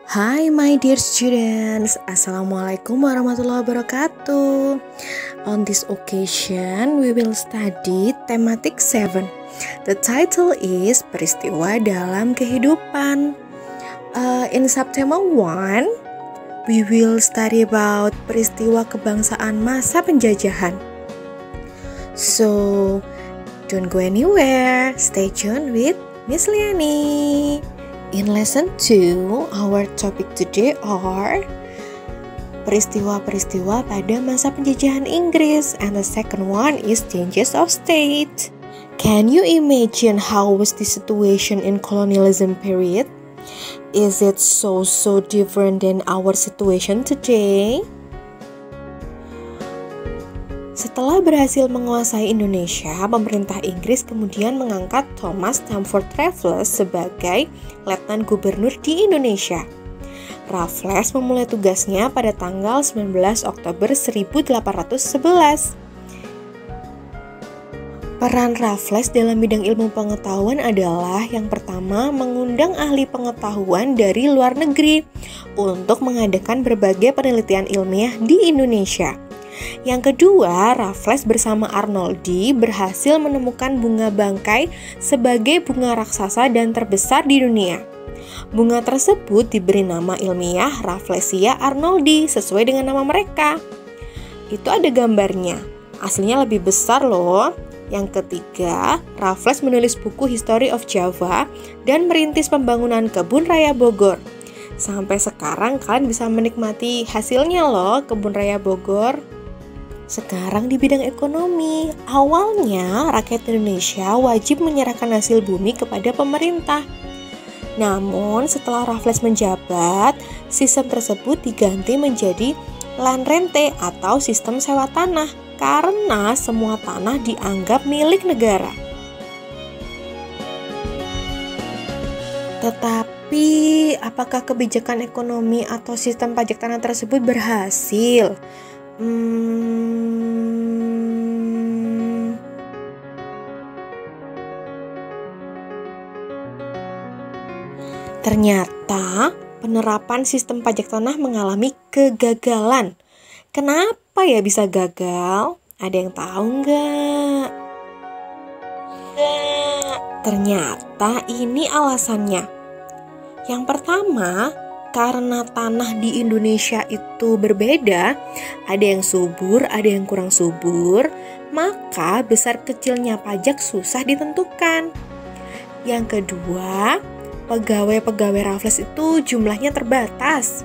Hi my dear students, Assalamualaikum warahmatullahi wabarakatuh. On this occasion, we will study thematic 7. The title is Peristiwa dalam Kehidupan. In September 1, we will study about peristiwa kebangsaan masa penjajahan. So, don't go anywhere, stay tuned with Miss Liani. In lesson 2, our topic today are peristiwa-peristiwa pada masa penjajahan Inggris, and the second one is changes of state. Can you imagine how was the situation in colonialism period? Is it so different than our situation today? Setelah berhasil menguasai Indonesia, pemerintah Inggris kemudian mengangkat Thomas Stamford Raffles sebagai Letnan Gubernur di Indonesia. Raffles memulai tugasnya pada tanggal 19 Oktober 1811. Peran Raffles dalam bidang ilmu pengetahuan adalah yang pertama mengundang ahli pengetahuan dari luar negeri untuk mengadakan berbagai penelitian ilmiah di Indonesia. Yang kedua, Raffles bersama Arnoldi berhasil menemukan bunga bangkai sebagai bunga raksasa dan terbesar di dunia. Bunga tersebut diberi nama ilmiah Rafflesia arnoldi sesuai dengan nama mereka. Itu ada gambarnya, aslinya lebih besar loh. Yang ketiga, Raffles menulis buku History of Java dan merintis pembangunan kebun raya Bogor. Sampai sekarang kalian bisa menikmati hasilnya loh, kebun raya Bogor. Sekarang di bidang ekonomi, awalnya rakyat Indonesia wajib menyerahkan hasil bumi kepada pemerintah. Namun setelah Raffles menjabat, sistem tersebut diganti menjadi land rente atau sistem sewa tanah karena semua tanah dianggap milik negara. Tetapi apakah kebijakan ekonomi atau sistem pajak tanah tersebut berhasil? Ternyata penerapan sistem pajak tanah mengalami kegagalan. Kenapa ya bisa gagal? Ada yang tahu nggak? Ternyata ini alasannya. Yang pertama, karena tanah di Indonesia itu berbeda, ada yang subur, ada yang kurang subur, maka besar kecilnya pajak susah ditentukan. Yang kedua, pegawai-pegawai Raffles itu jumlahnya terbatas.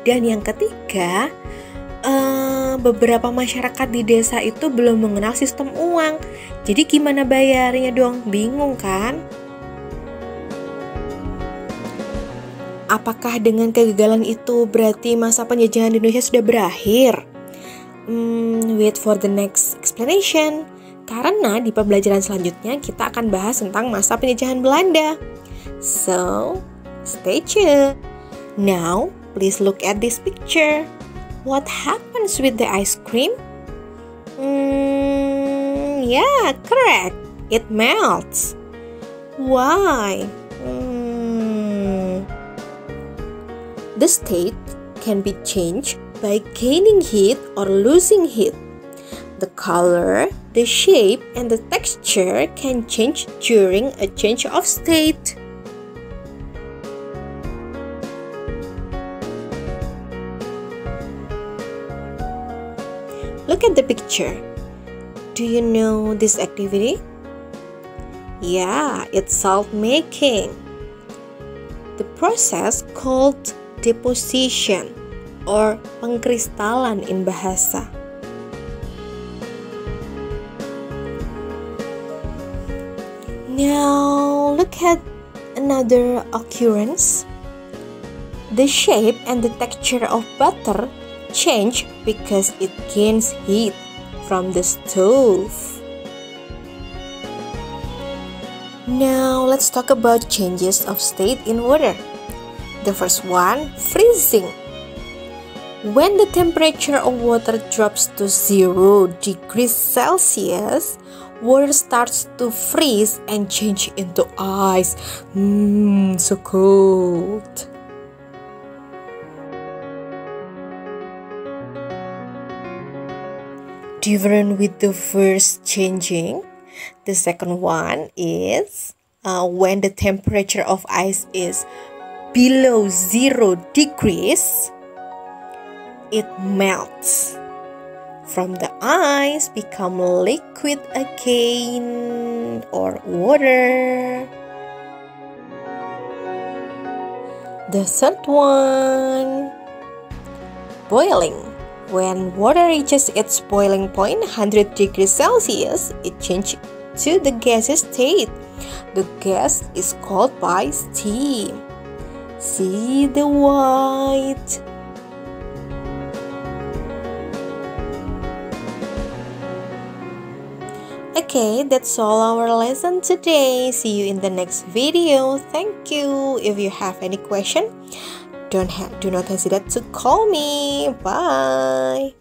Dan yang ketiga, beberapa masyarakat di desa itu belum mengenal sistem uang. Jadi gimana bayarnya dong? Bingung kan? Apakah dengan kegagalan itu berarti masa penjajahan di Indonesia sudah berakhir? Wait for the next explanation. Karena di pembelajaran selanjutnya kita akan bahas tentang masa penjajahan Belanda. So, stay tuned. Now, please look at this picture. What happens with the ice cream? Yeah, correct. It melts. Why? The state can be changed by gaining heat or losing heat. The color, the shape, and the texture can change during a change of state. Look at the picture. Do you know this activity? Yeah, it's salt making. The process called deposition or pengkristalan in bahasa. Now look at another occurrence. The shape and the texture of butter change because it gains heat from the stove. Now let's talk about changes of state in water. The first one, freezing. When the temperature of water drops to 0 degrees Celsius, water starts to freeze and change into ice. So cold. different with the first changing. The second one is when the temperature of ice is below 0 degrees, it melts. From the ice become liquid again or water. The third one, boiling. When water reaches its boiling point, 100 degrees Celsius, it changes to the gaseous state. The gas is called by steam. See the white. Okay, that's all our lesson today. See you in the next video. Thank you. If you have any question, do not hesitate to call me. Bye.